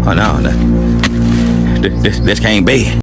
Oh no, this can't be.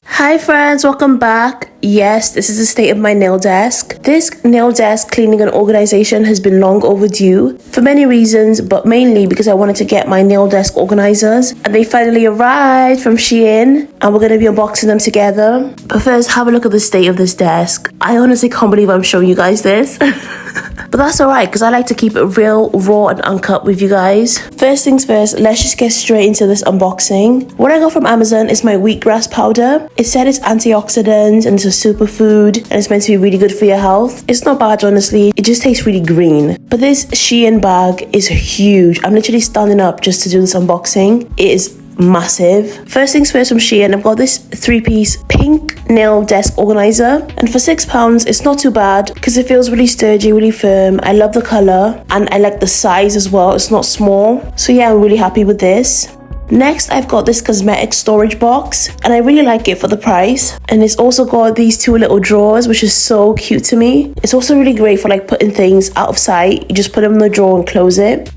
Hi friends, welcome back. Yes, this is the state of my nail desk. This nail desk cleaning and organization has been long overdue for many reasons, but mainly because I wanted to get my nail desk organizers, and they finally arrived from Shein, and we're going to be unboxing them together. But first, have a look at the state of this desk. I honestly can't believe I'm showing you guys this. But that's alright, because I like to keep it real, raw and uncut with you guys. First things first, let's just get straight into this unboxing. What I got from Amazon is my wheatgrass powder. It said it's antioxidants and it's a superfood and it's meant to be really good for your health. It's not bad, honestly. It just tastes really green. But this Shein bag is huge. I'm literally standing up just to do this unboxing. It is massive. First things first from Shein, I've got this 3-piece pink nail desk organizer, and for £6 it's not too bad because it feels really sturdy, really firm. I love the color and I like the size as well. It's not small, so yeah, I'm really happy with this. Next, I've got this cosmetic storage box, and I really like it for the price. And it's also got these 2 little drawers, which is so cute to me. It's also really great for like putting things out of sight. You just put them in the drawer and close it.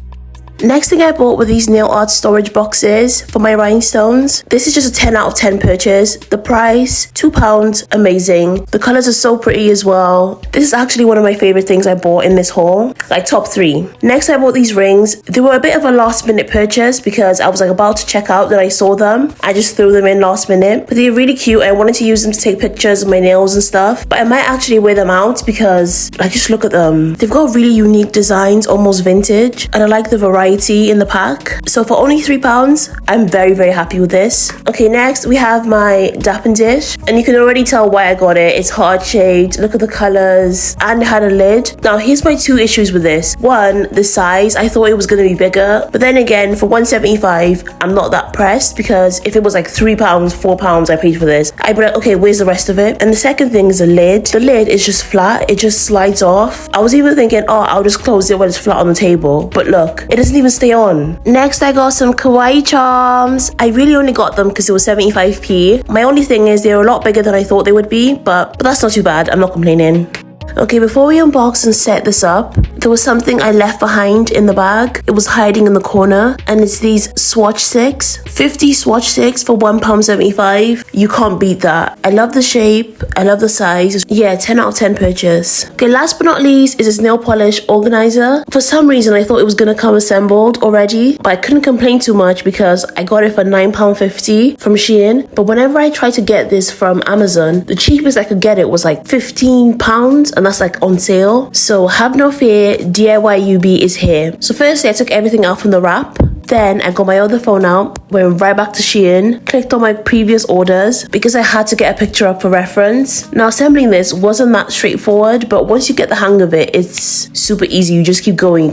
Next thing I bought were these nail art storage boxes for my rhinestones. This is just a 10 out of 10 purchase. The price, £2, amazing. The colors are so pretty as well. This is actually one of my favorite things I bought in this haul, like top 3. Next I bought these rings. They were a bit of a last minute purchase because I was like about to check out, then I saw them. I just threw them in last minute, but they're really cute. I wanted to use them to take pictures of my nails and stuff, but I might actually wear them out because like, just look at them. They've got really unique designs, almost vintage, and I like the variety in the pack. So for only £3, I'm very happy with this. Okay, next we have my Dap and Dish, and you can already tell why I got it. It's heart shaped, look at the colors, and it had a lid. Now here's my 2 issues with this. One, the size. I thought it was going to be bigger, but then again, for £1.75 I'm not that pressed, because if it was like £3, £4 I paid for this, I'd be like, okay, where's the rest of it? And the second thing is the lid. The lid is just flat, it just slides off. I was even thinking, oh, I'll just close it when it's flat on the table, but look, it doesn't even stay on. Next I got some kawaii charms. I really only got them because it was 75p. My only thing is they're a lot bigger than I thought they would be, but that's not too bad. I'm not complaining. Okay, before we unbox and set this up, there was something I left behind in the bag. It was hiding in the corner, and it's these swatch sticks. 50 swatch sticks for £1.75. You can't beat that. I love the shape, I love the size. Yeah, 10 out of 10 purchase. Okay, last but not least is this nail polish organizer. For some reason I thought it was gonna come assembled already, but I couldn't complain too much because I got it for £9.50 from Shein. But whenever I tried to get this from Amazon, the cheapest I could get it was like £15, and that's like on sale. So have no fear, youuu is here. So firstly I took everything out from the wrap. Then I got my other phone out, went right back to Shein, clicked on my previous orders because I had to get a picture up for reference. Now assembling this wasn't that straightforward, but once you get the hang of it, it's super easy. You just keep going.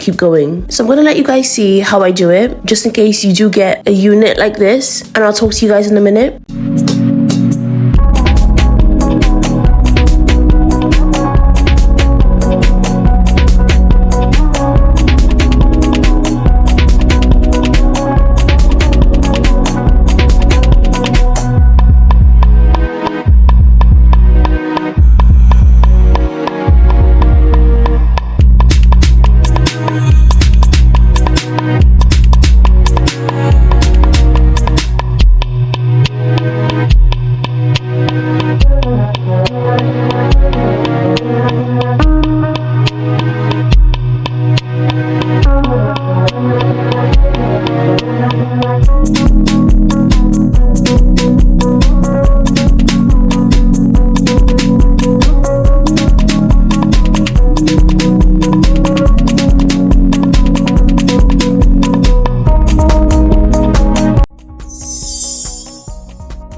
So I'm gonna let you guys see how I do it, just in case you do get a unit like this, and I'll talk to you guys in a minute.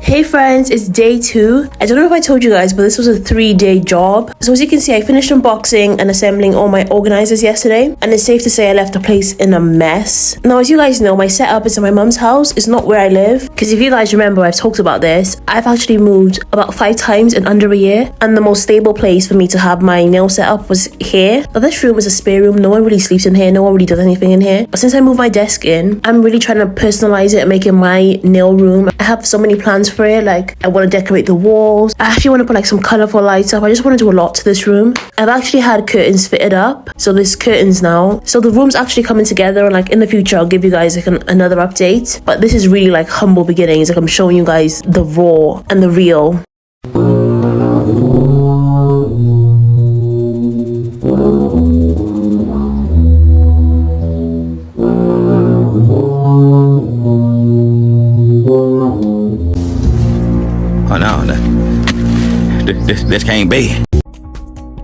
Hey friends, it's day 2. I don't know if I told you guys, but this was a 3-day job. So as you can see, I finished unboxing and assembling all my organizers yesterday, and it's safe to say I left the place in a mess. Now, as you guys know, my setup is in my mum's house. It's not where I live, because if you guys remember, I've talked about this. I've actually moved about 5 times in under a year, and the most stable place for me to have my nail setup was here. Now, this room is a spare room. No one really sleeps in here. No one really does anything in here. But since I moved my desk in, I'm really trying to personalize it and make it my nail room. I have so many plans for it. like I want to decorate the walls. I actually want to put like some colorful lights up. I just want to do a lot to this room. I've actually had curtains fitted up, so there's curtains now. So the room's actually coming together, and like in the future I'll give you guys like another update. But this is really like humble beginnings. Like I'm showing you guys the raw and the real. Oh no, this can't be.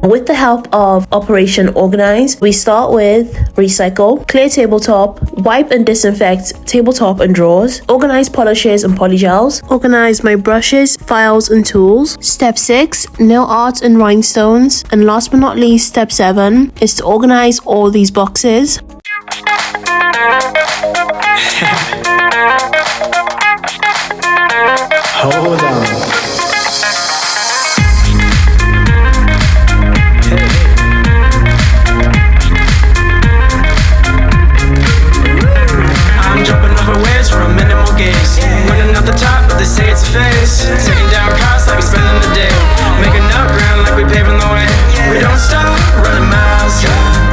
With the help of Operation Organise, we start with recycle, clear tabletop, wipe and disinfect tabletop and drawers, organize polishes and polygels, organize my brushes, files and tools. Step 6, nail art and rhinestones. And last but not least, step 7 is to organize all these boxes. Hold on. I'm jumping over waves for a minimal gaze. Running out the top, but they say it's a phase. Taking down costs like we spending the day. Making up ground like we paving the way. We don't stop, running miles.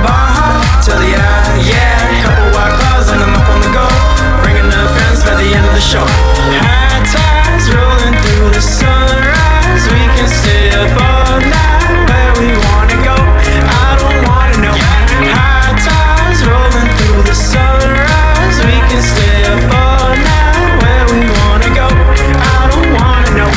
Bar hop till the eye, yeah. Couple white claws and I'm up on the go. Bringing the friends by the end of the show. High tides rolling through the sunrise. We can stay up all night where we wanna go. I don't wanna know. High tides rolling through the sunrise. We can stay up all night where we wanna go. I don't wanna know.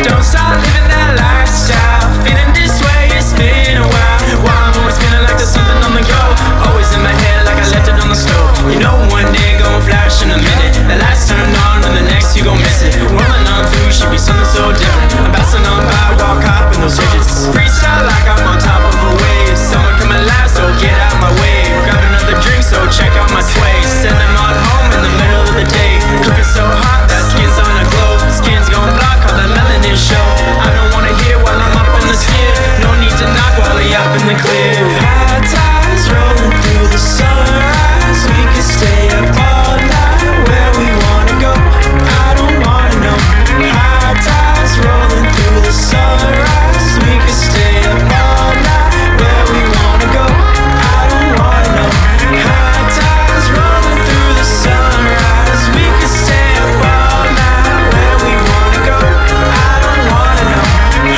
Don't stop living that lifestyle. Feeling this way, it's been a while. Why I'm always feeling like there's something on the go. Always in my head like I left it on the stove. You know one day gon' flash in a minute. The lights turn on and the next you gon' miss it. Rolling on through should be something so different. I'm bouncing on by, walk hop in those digits. Freestyle like I'm on top of a wave. Someone come alive, so get out my way. Grab another drink, so check out my sway. Send them on home in the middle of the day. Cooking so hot, that skin's on a glow. Skin's gon' block all the melanin show. I don't wanna hear while I'm up on the skid. No need to knock while we up in the clear. High tides rolling through the sunrise. We can stay up all night where we wanna go. I don't wanna know. High tides rolling through the sunrise. We can stay up all night where we wanna go. I don't wanna know. High tides rolling through the sunrise. We can stay up all night where we wanna go. I don't wanna know.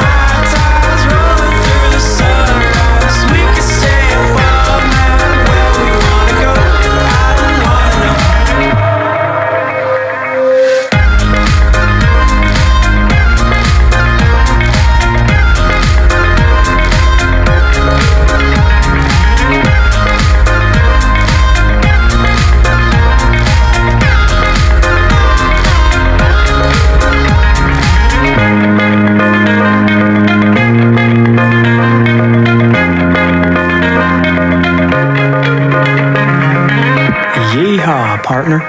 High tides rolling through the sunrise. We can stay up all night where we wanna go. I don't wanna know. Yeehaw, partner.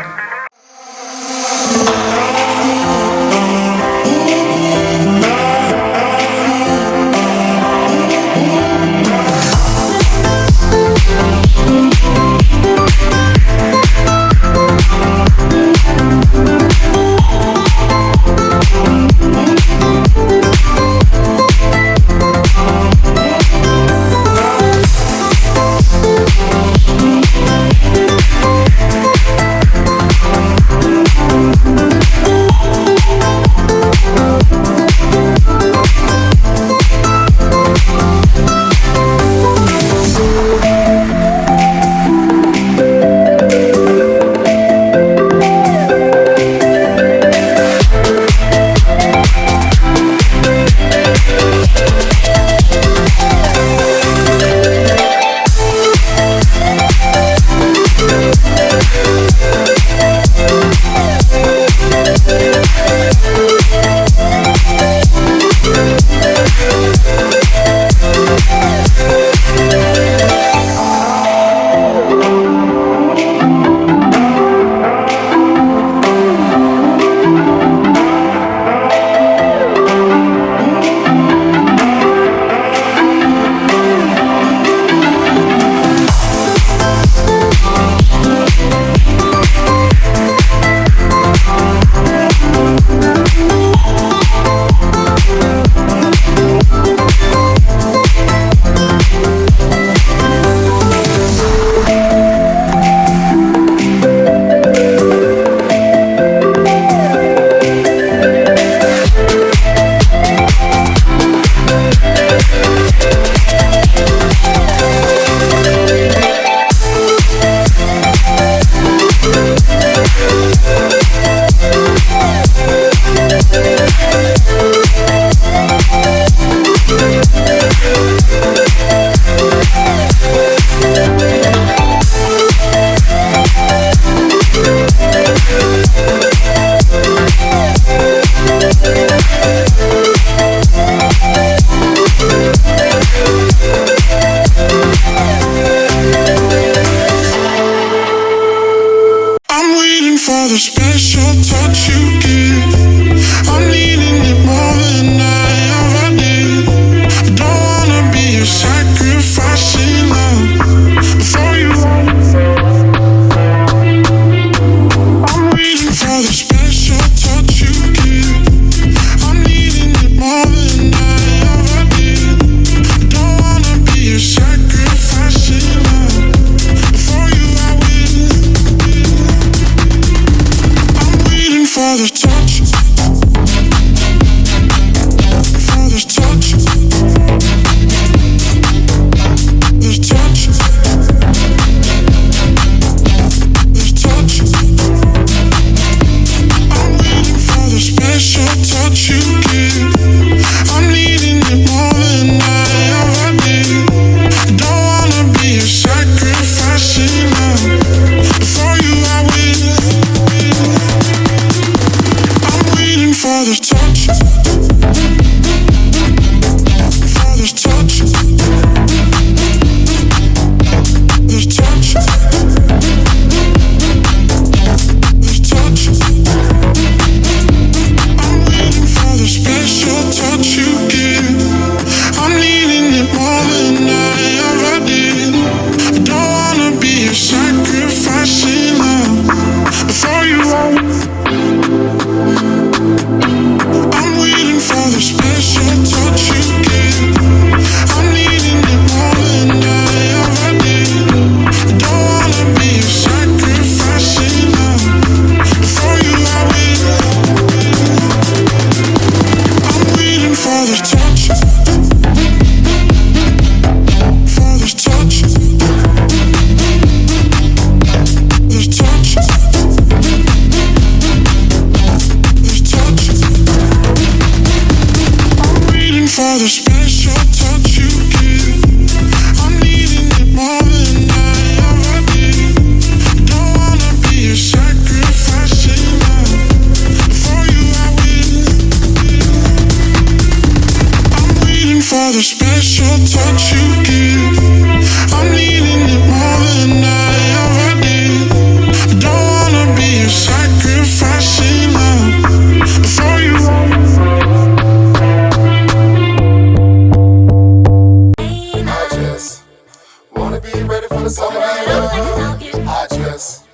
be ready for the summer. I just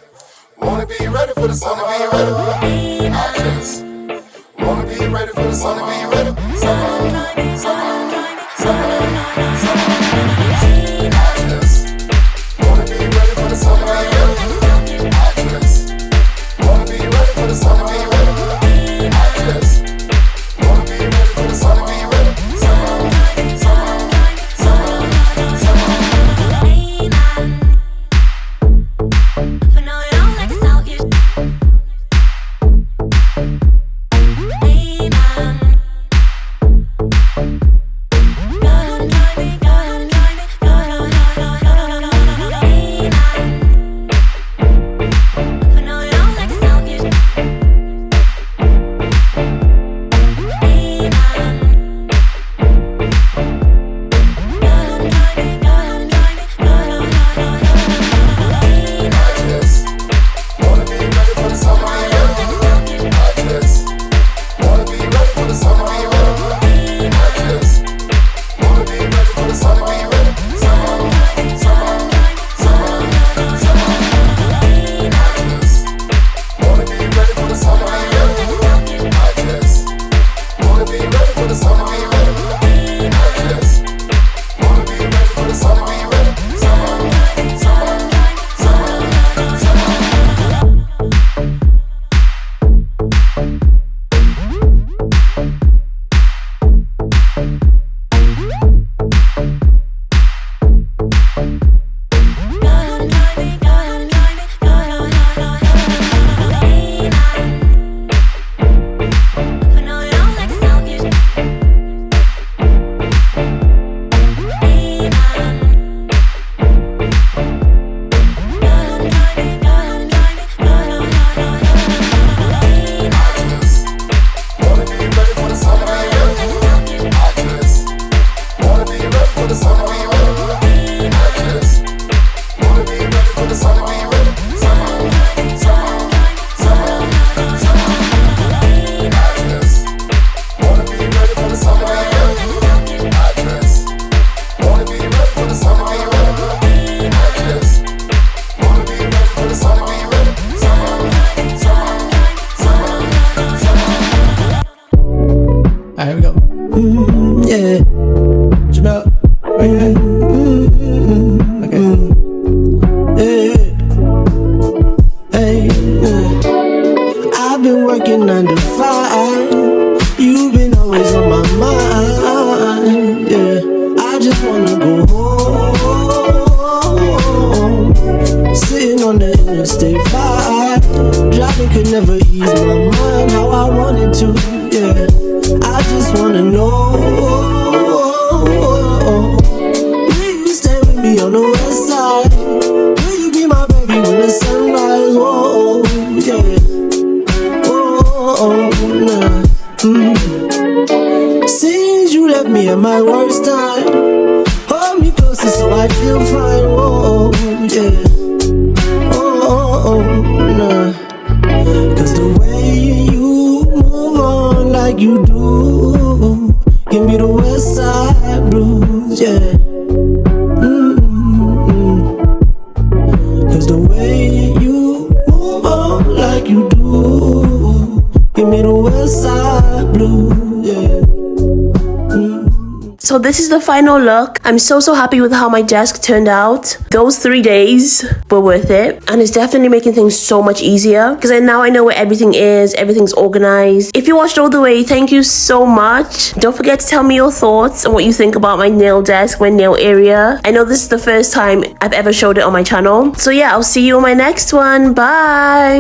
wanna be ready for the summer. I just wanna be ready for the summer. Summer, summer, summer, summer. I just wanna be ready for the summer. I just wanna be ready for the summer. I just wanna be ready for the summer. Summer, summer, summer, summer. Alright, here we go. Yeah. Smell. Okay. Yeah. Hey. Yeah. I've been working 9 to 5. You've been always on my mind. Yeah. I just wanna go home. Sitting on the Interstate 5. Driving could never ease my mind how I wanted to. Yeah. I just wanna know, will you stay with me on the west side? Will you be my baby when the sunrise? Whoa, yeah. Oh, nah. Since you left me at my worst time, hold me closer so I feel fine. Whoa, yeah. Oh, nah. Cause the way you move on like you do, give me the west side blues, yeah. Cause the way you move on like you do, give me the west side blues, yeah. So this is the final look. I'm so happy with how my desk turned out. Those 3 days were worth it, and it's definitely making things so much easier because now I know where everything is, everything's organized. If you watched all the way, thank you so much. Don't forget to tell me your thoughts and what you think about my nail desk, my nail area. I know this is the first time I've ever showed it on my channel. So yeah, I'll see you on my next one. Bye.